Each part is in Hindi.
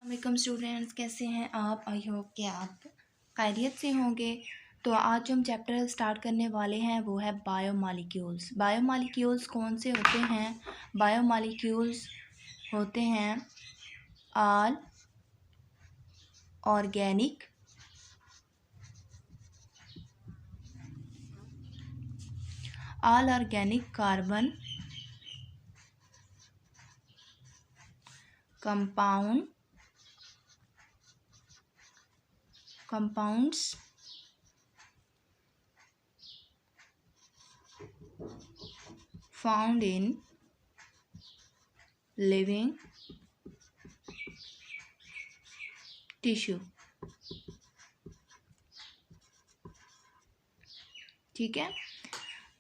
वेलकम स्टूडेंट्स, कैसे हैं आप? आई होप कि आप खैरियत से होंगे। तो आज जो हम चैप्टर स्टार्ट करने वाले हैं वो है बायोमॉलिक्यूल्स। बायोमॉलिक्यूल्स कौन से होते हैं? बायोमॉलिक्यूल्स होते हैं all organic carbon compounds found in living tissue। ठीक है,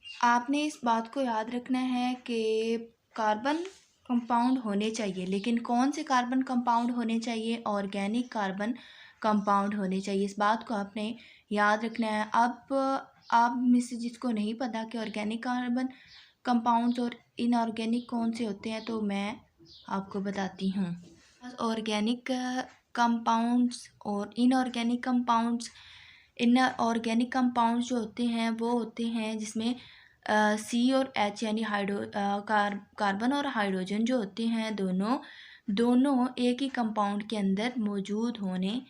आपने इस बात को याद रखना है कि कार्बन कंपाउंड होने चाहिए, लेकिन कौन से कार्बन कंपाउंड होने चाहिए? ऑर्गेनिक कार्बन कंपाउंड होने चाहिए। इस बात को आपने याद रखना है। अब आप में से जिसको नहीं पता कि ऑर्गेनिक कार्बन कंपाउंड्स और इनऑर्गेनिक कौन से होते हैं, तो मैं आपको बताती हूँ। ऑर्गेनिक कंपाउंड्स और इनऑर्गेनिक कंपाउंड्स। इनऑर्गेनिक कंपाउंड्स जो होते हैं वो होते हैं जिसमें सी और एच यानी कार्बन और हाइड्रोजन जो होते हैं दोनों एक ही कंपाउंड के अंदर मौजूद होने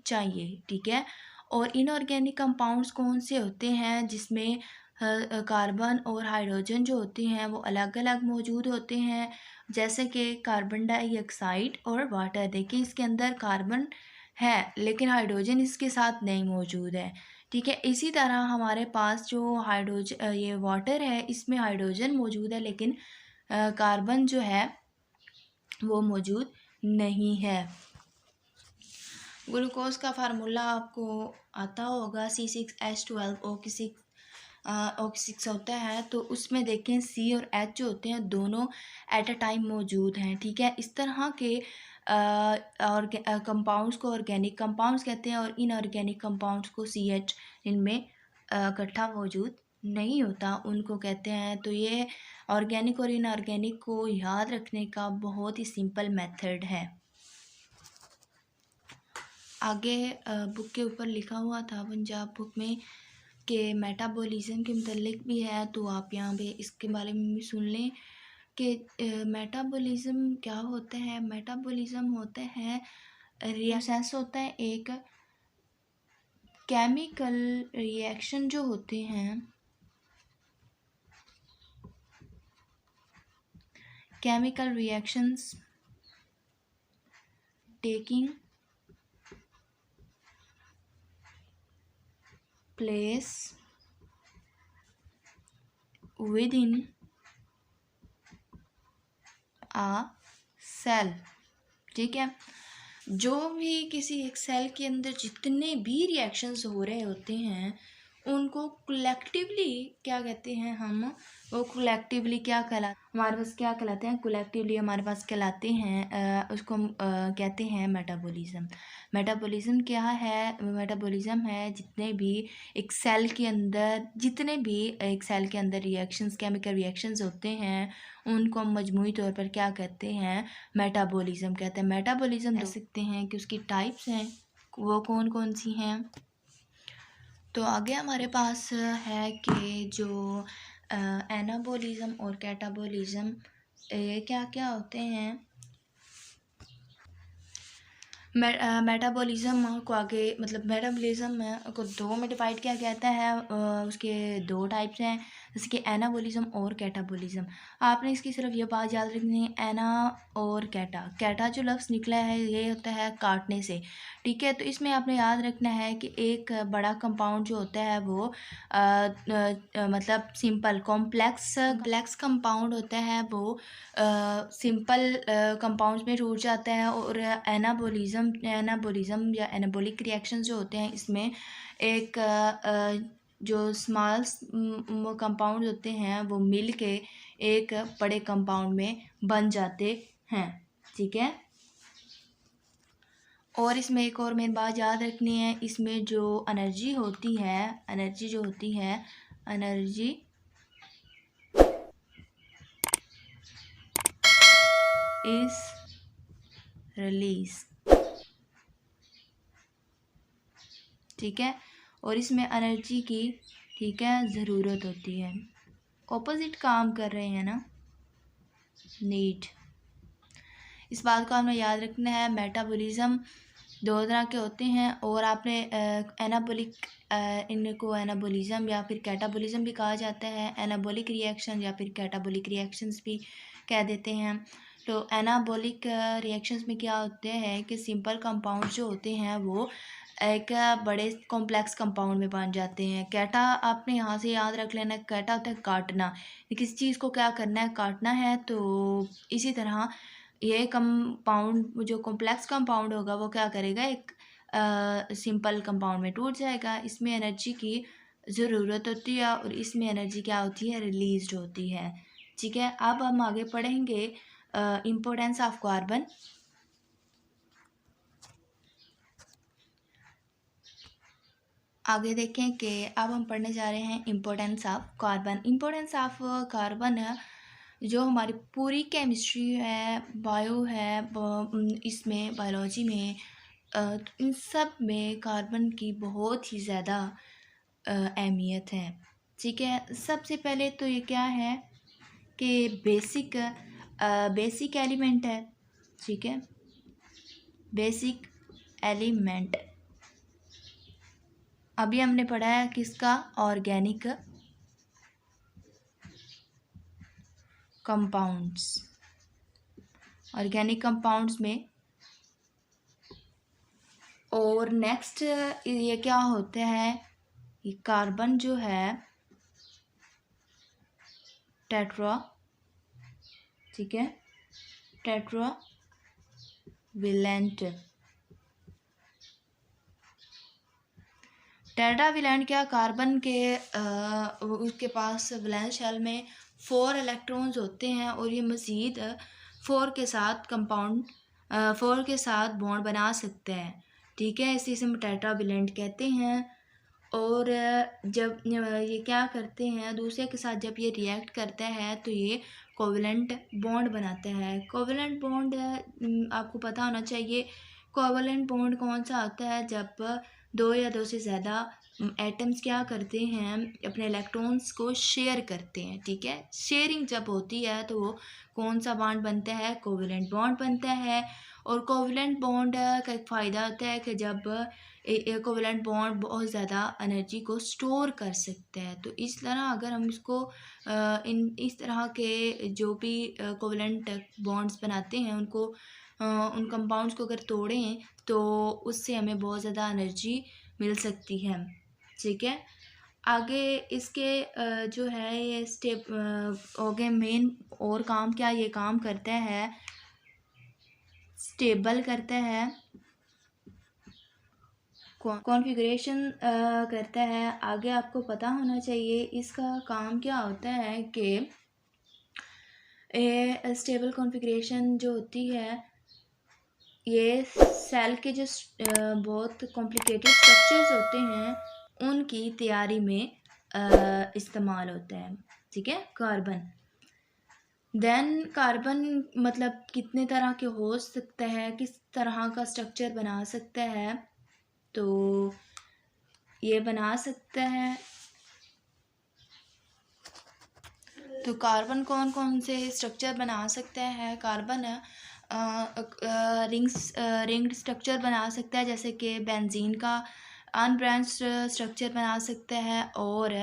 चाहिए। ठीक है। और इनऑर्गेनिक कंपाउंड्स कौन से होते हैं? जिसमें कार्बन और हाइड्रोजन जो होते हैं वो अलग अलग मौजूद होते हैं, जैसे कि कार्बन डाइऑक्साइड और वाटर। देखिए, इसके अंदर कार्बन है लेकिन हाइड्रोजन इसके साथ नहीं मौजूद है। ठीक है। इसी तरह हमारे पास जो हाइड्रोजन ये वाटर है, इसमें हाइड्रोजन मौजूद है लेकिन कार्बन जो है वो मौजूद नहीं है। ग्लूकोज का फार्मूला आपको आता होगा, C6H12O6 होता है। तो उसमें देखें सी और एच जो होते हैं दोनों एट अ टाइम मौजूद हैं। ठीक है। इस तरह के और कंपाउंड्स को ऑर्गेनिक कंपाउंड्स कहते हैं और इनऑर्गेनिक कंपाउंड्स को CH इनमें इकट्ठा मौजूद नहीं होता, उनको कहते हैं। तो ये ऑर्गेनिक और इनऑर्गेनिक को याद रखने का बहुत ही सिंपल मेथड है। आगे बुक के ऊपर लिखा हुआ था पंजाब बुक में कि मेटाबॉलिज्म के मुतल्लिक भी है, तो आप यहाँ पे इसके बारे में भी सुन लें कि मेटाबॉलिज्म क्या होता है। मेटाबॉलिज्म होता है प्रोसेस होता है एक केमिकल रिएक्शन जो होते हैं, chemical reactions taking place within a cell। ठीक है। जो भी किसी एक सेल के अंदर जितने भी रिएक्शंस हो रहे होते हैं उनको कलेक्टिवली क्या कहते हैं हम? वो कलेक्टिवली क्या कहलाते हैं? हमारे पास क्या कहलाते हैं? कलेक्टिवली हमारे पास कहलाते हैं उसको हम कहते हैं मेटाबॉलिज्म। मेटाबॉलिज्म क्या है? मेटाबॉलिज्म है जितने भी एक सेल के अंदर रिएक्शंस, केमिकल रिएक्शंस होते हैं, उनको हम मजमूई तौर पर क्या कहते हैं? मेटाबॉलिज्म कहते हैं। मेटाबॉलिज्म देख सकते हैं कि उसकी टाइप्स हैं, वो कौन कौन सी हैं। तो आगे हमारे पास है कि जो एनाबॉलिज्म और कैटाबॉलिज्म क्या क्या होते हैं। मेटाबॉलिज्म को आगे मेटाबॉलिज्म को दो में डिवाइड किया जाता है। उसके दो टाइप्स हैं, जैसे कि एनाबॉलिज्म और कैटाबॉलिज्म। आपने इसकी सिर्फ ये बात याद रखनी है, एना और कैटा जो लफ्ज़ निकला है ये होता है काटने से। ठीक है। तो इसमें आपने याद रखना है कि एक बड़ा कंपाउंड जो होता है वो सिंपल कॉम्प्लेक्स कंपाउंड होता है वो सिंपल कंपाउंड्स में टूट जाता है। और एनाबॉलिज्म या एनाबॉलिक रिएक्शंस जो होते हैं, इसमें एक जो स्मॉल कंपाउंड होते हैं वो मिल के एक बड़े कंपाउंड में बन जाते हैं। ठीक है। और इसमें एक और मेन बात याद रखनी है, इसमें जो एनर्जी इज रिलीज, ठीक है, और इसमें एनर्जी की, ठीक है, ज़रूरत होती है। ऑपोजिट काम कर रहे हैं ना, नीड। इस बात को आपने याद रखना है। मेटाबॉलिज्म दो तरह के होते हैं, और आपने एनाबॉलिक, इनको एनाबॉलिज्म या फिर कैटाबॉलिज्म भी कहा जाता है। एनाबॉलिक रिएक्शन या फिर कैटाबॉलिक रिएक्शंस भी कह देते हैं। तो एनाबॉलिक रिएक्शंस में क्या होते हैं कि सिंपल कंपाउंड जो होते हैं वो एक बड़े कॉम्प्लेक्स कंपाउंड में बन जाते हैं। कैटा आपने यहाँ से याद रख लेना, कैटा होता है काटना, किसी चीज़ को क्या करना है, काटना है। तो इसी तरह ये कंपाउंड जो कॉम्प्लेक्स कंपाउंड होगा वो क्या करेगा, एक सिंपल कंपाउंड में टूट जाएगा। इसमें एनर्जी की ज़रूरत होती है और इसमें एनर्जी क्या होती है, रिलीज्ड होती है, ठीक है। अब हम आगे पढ़ेंगे इम्पोर्टेंस ऑफ कार्बन। आगे देखें कि अब हम पढ़ने जा रहे हैं importance of carbon. Importance of carbon है जो हमारी पूरी केमिस्ट्री है, बायो है, इसमें बायोलॉजी में, इन सब में कार्बन की बहुत ही ज़्यादा अहमियत है, ठीक है। सबसे पहले तो ये क्या है कि बेसिक एलिमेंट है, ठीक है, बेसिक एलिमेंट। अभी हमने पढ़ा है किसका, ऑर्गेनिक कंपाउंड्स। ऑर्गेनिक कंपाउंड्स में, और नेक्स्ट ये क्या होता है, ये कार्बन जो है टेट्रा, ठीक है, टेट्रा विलेंट। टेट्राविलेंट क्या, कार्बन के उसके पास वैलेंस शेल में 4 इलेक्ट्रॉन्स होते हैं और ये मज़ीद 4 के साथ कंपाउंड 4 के साथ बॉन्ड बना सकते हैं, ठीक है। इसी से हम टेट्राविलेंट कहते हैं। और जब ये क्या करते हैं, दूसरे के साथ जब ये रिएक्ट करता है तो ये कोवलेंट बॉन्ड बनाता है। कोवलेंट बॉन्ड आपको पता होना चाहिए, कोवलेंट बॉन्ड कौन सा होता है, जब दो या दो से ज़्यादा एटम्स क्या करते हैं, अपने इलेक्ट्रॉन्स को शेयर करते हैं, ठीक है। शेयरिंग जब होती है तो वो कौन सा बॉन्ड बनता है, कोवलेंट बॉन्ड बनता है। और कोवलेंट बॉन्ड का एक फ़ायदा होता है कि जब कोवलेंट बॉन्ड बहुत ज़्यादा एनर्जी को स्टोर कर सकते हैं। तो इस तरह अगर हम इसको इस तरह के जो भी कोवलेंट बॉन्ड्स बनाते हैं उनको उन कंपाउंड्स को अगर तोड़ें तो उससे हमें बहुत ज़्यादा एनर्जी मिल सकती है, ठीक है। आगे इसके जो है ये स्टेप हो गए मेन, और काम क्या ये काम करता है, स्टेबल करता है, कॉन्फ़िगरेशन करता है। आगे आपको पता होना चाहिए इसका काम क्या होता है कि ये स्टेबल कॉन्फ़िगरेशन जो होती है ये सेल के जो बहुत कॉम्प्लिकेटेड स्ट्रक्चर्स होते हैं उनकी तैयारी में इस्तेमाल होता है, ठीक है, कार्बन। देन कार्बन मतलब कितने तरह के हो सकता है, किस तरह का स्ट्रक्चर बना सकता है, तो ये बना सकता है। तो कार्बन कौन कौन से स्ट्रक्चर बना सकता है, कार्बन रिंग्ड स्ट्रक्चर बना सकता है, जैसे कि बेंजीन का अनब्रांच्ड स्ट्रक्चर बना सकता है और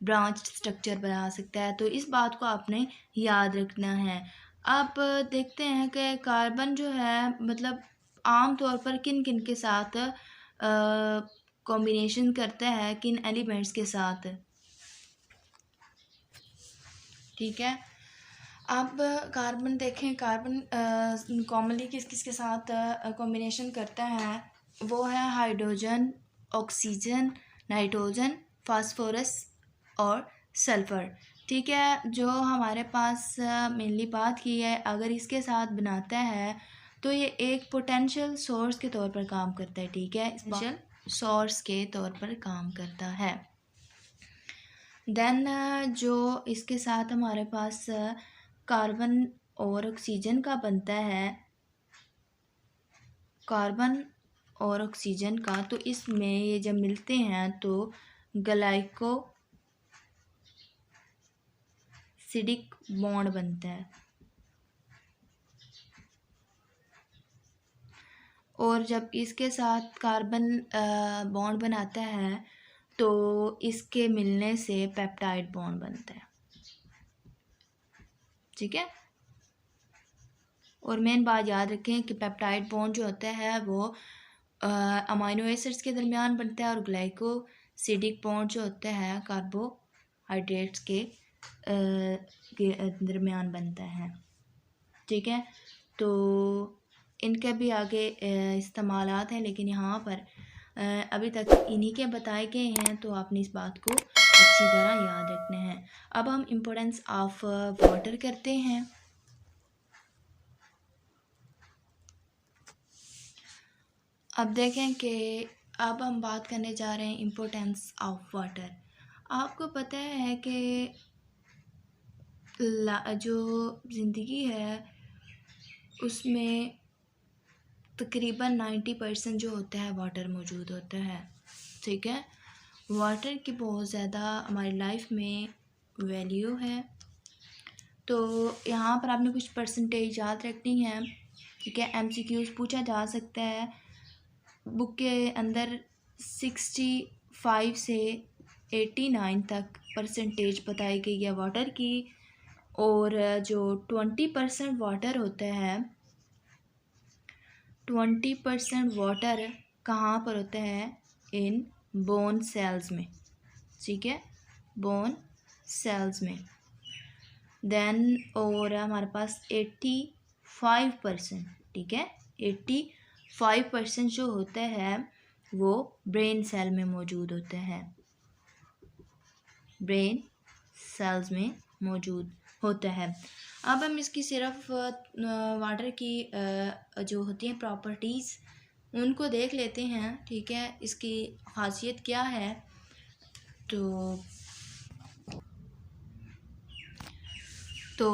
ब्रांच स्ट्रक्चर बना सकता है। तो इस बात को आपने याद रखना है। अब देखते हैं कि कार्बन जो है मतलब आम तौर पर किन किन के साथ कॉम्बिनेशन करता है, किन एलिमेंट्स के साथ, ठीक है। अब कार्बन देखें, कार्बन कॉमनली किस किस के साथ कॉम्बिनेशन करता है, वो है हाइड्रोजन, ऑक्सीजन, नाइट्रोजन, फास्फोरस और सल्फ़र, ठीक है। जो हमारे पास मेनली बात की है, अगर इसके साथ बनाता है तो ये एक पोटेंशियल सोर्स के तौर पर काम करता है, ठीक है, पोटेंशियल सोर्स के तौर पर काम करता है। देन जो इसके साथ हमारे पास कार्बन और ऑक्सीजन का बनता है, कार्बन और ऑक्सीजन का, तो इसमें ये जब मिलते हैं तो ग्लाइकोसिडिक बॉन्ड बनता है। और जब इसके साथ कार्बन बॉन्ड बनाता है तो इसके मिलने से पेप्टाइड बॉन्ड बनता है। ठीक है। और मेन बात याद रखें कि पेप्टाइड बॉन्ड जो होता है वो अमाइनो एसिड्स के दरमियान बनता है, और ग्लाइकोसिडिक बॉन्ड जो होता है कार्बोहाइड्रेट्स के दरमियान बनता है। ठीक है। तो इनके भी आगे इस्तेमालात हैं, लेकिन यहाँ पर अभी तक इन्हीं के बताए गए हैं, तो आपने इस बात को अच्छी तरह याद रखना है। अब हम इम्पोर्टेंस ऑफ वाटर करते हैं। अब देखें कि अब हम बात करने जा रहे हैं इम्पोर्टेंस ऑफ वाटर। आपको पता है कि जो ज़िंदगी है उसमें तकरीबन 90% जो होता है वाटर मौजूद होता है। ठीक है। वाटर की बहुत ज़्यादा हमारी लाइफ में वैल्यू है। तो यहाँ पर आपने कुछ परसेंटेज याद रखनी है। ठीक है। MCQs पूछा जा सकता है। बुक के अंदर 65 से 89 तक परसेंटेज बताई गई है वाटर की। और जो 20% वाटर होता है, 20% वाटर कहाँ पर होता है? इन बोन सेल्स में। ठीक है। बोन सेल्स में। देन और हमारे पास 85%, ठीक है, 85% जो होता है वो ब्रेन सेल में मौजूद होता है। ब्रेन सेल्स में मौजूद होता है। अब हम इसकी सिर्फ वाटर की जो होती हैं प्रॉपर्टीज़ उनको देख लेते हैं। ठीक है। इसकी खासियत क्या है? तो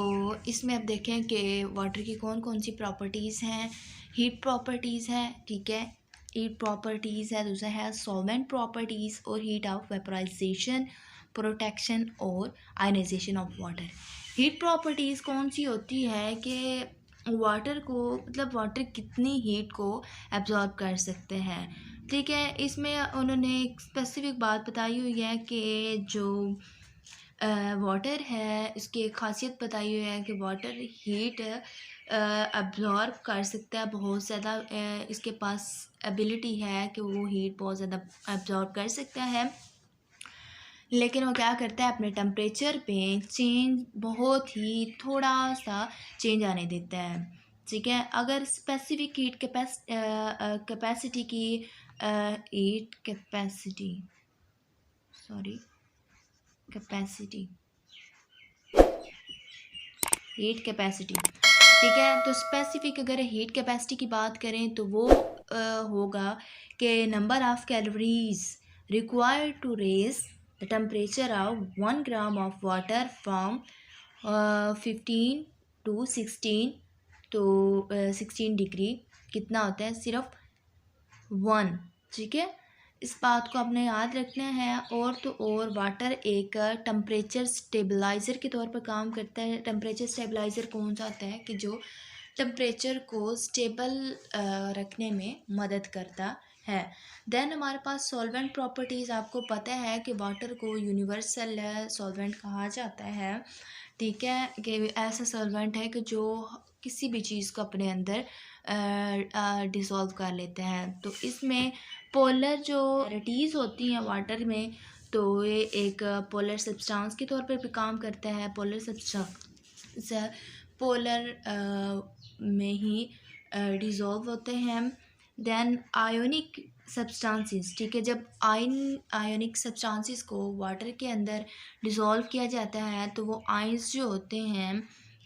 इसमें अब देखें कि वाटर की कौन कौन सी प्रॉपर्टीज़ हैं। हीट प्रॉपर्टीज़ है। ठीक है। हीट प्रॉपर्टीज़ है। दूसरा है सॉल्वेंट प्रॉपर्टीज़ और हीट ऑफ वेपराइजेशन, प्रोटेक्शन और ionisation of water. Heat properties कौन सी होती है कि वाटर को, मतलब वाटर कितनी हीट को एब्जॉर्ब कर सकते हैं। ठीक है। इसमें उन्होंने एक स्पेसिफिक बात बताई हुई है कि जो वाटर है इसकी एक ख़ासियत बताई हुई है कि वाटर हीट अब्ज़ॉर्ब कर सकता है बहुत ज़्यादा। इसके पास एबिलिटी है कि वो हीट बहुत ज़्यादा अब्ज़ॉर्ब कर सकता है। लेकिन वो क्या करता है, अपने टेम्परेचर पे चेंज बहुत ही थोड़ा सा चेंज आने देता है। ठीक है। अगर स्पेसिफिक हीट कैपेसिटी की heat capacity sorry capacity heat capacity, ठीक है। तो स्पेसिफिक अगर हीट कैपेसिटी की बात करें तो वो होगा कि number of calories required to raise the temperature of 1 gram of water from 15 to 16 तो 16 डिग्री कितना होता है? सिर्फ 1। ठीक है। इस बात को आपने याद रखना है। और तो और वाटर एक टेम्परेचर स्टेबलाइज़र के तौर पर काम करता है। टेम्परेचर स्टेबलाइज़र कौन सा होता है कि जो टेम्परेचर को स्टेबल रखने में मदद करता है। देन हमारे पास सॉल्वेंट प्रॉपर्टीज़, आपको पता है कि वाटर को यूनिवर्सल सॉल्वेंट कहा जाता है। ठीक है। कि ऐसा सॉल्वेंट है कि जो किसी भी चीज़ को अपने अंदर डिसॉल्व कर लेते हैं। तो इसमें पोलर जो रेटीज़ होती हैं वाटर में, तो ये एक पोलर सब्सटेंस के तौर पर भी काम करता है। पोलर सब्सटेंस पोलर में ही डिसॉल्व होते हैं। देन आयोनिक सब्सटेंसेस, ठीक है, जब आयोनिक सब्सटेंसेस को वाटर के अंदर डिसॉल्व किया जाता है तो वो आयंस जो होते हैं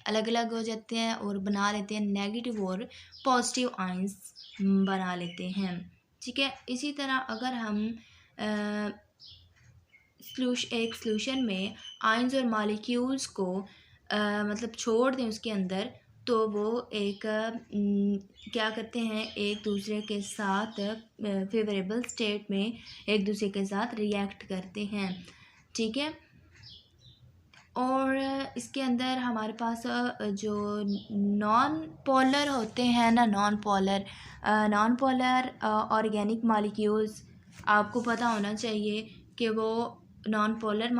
अलग अलग हो जाते हैं और बना लेते हैं नेगेटिव और पॉजिटिव आयंस बना लेते हैं। ठीक है। इसी तरह अगर हम एक सॉल्यूशन में आयंस और मॉलिक्यूल्स को मतलब छोड़ दें उसके अंदर, तो वो एक क्या करते हैं, एक दूसरे के साथ फेवरेबल स्टेट में एक दूसरे के साथ रिएक्ट करते हैं, ठीक है। और इसके अंदर हमारे पास जो नॉन पोलर होते हैं ना, नॉन पोलर ऑर्गेनिक मॉलिक्यूल्स, आपको पता होना चाहिए कि वो नॉन पोलर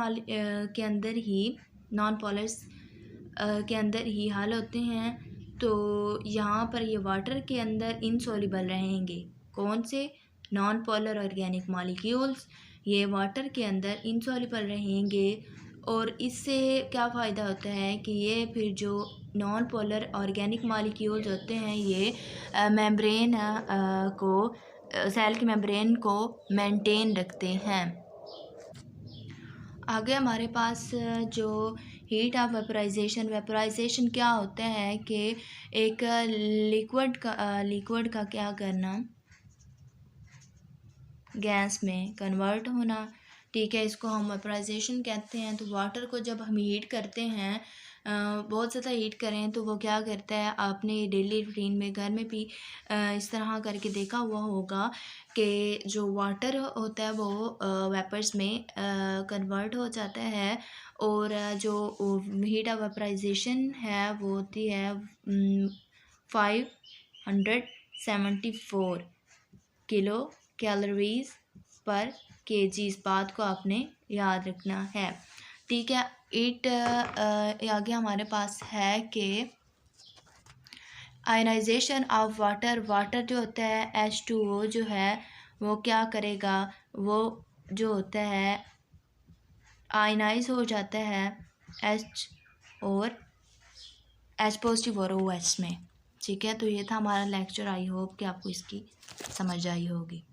के अंदर ही नॉन पोलर्स के अंदर ही हाल होते हैं। तो यहाँ पर ये वाटर के अंदर इनसॉल्युबल रहेंगे। कौन से? नॉन पोलर ऑर्गेनिक मॉलिक्यूल्स ये वाटर के अंदर इनसॉल्युबल रहेंगे। और इससे क्या फ़ायदा होता है कि ये फिर जो नॉन पोलर ऑर्गेनिक मॉलिक्यूल्स होते हैं ये मेम्ब्रेन को सेल की मेम्ब्रेन को मेंटेन रखते हैं। आगे हमारे पास जो हीट ऑफ वेपराइजेशन क्या होता है कि एक लिक्विड का क्या करना, गैस में कन्वर्ट होना, ठीक है। इसको हम वेपराइजेशन कहते हैं। तो वाटर को जब हम हीट करते हैं, बहुत ज़्यादा हीट करें तो वो क्या करता है, आपने डेली रूटीन में घर में भी इस तरह करके देखा हुआ होगा कि जो वाटर होता है वो वेपर्स में कन्वर्ट हो जाता है। और जो हीट ऑफ वेपराइजेशन है वो होती है 574 किलो कैलोरीज पर केजी। इस बात को आपने याद रखना है, ठीक है। आगे हमारे पास है कि आयनाइजेशन ऑफ वाटर जो होता है H2O जो है वो क्या करेगा, वो जो होता है आयनाइज हो जाता है H और H पॉजिटिव और OH में, ठीक है। तो ये था हमारा लेक्चर। आई होप कि आपको इसकी समझ आई होगी।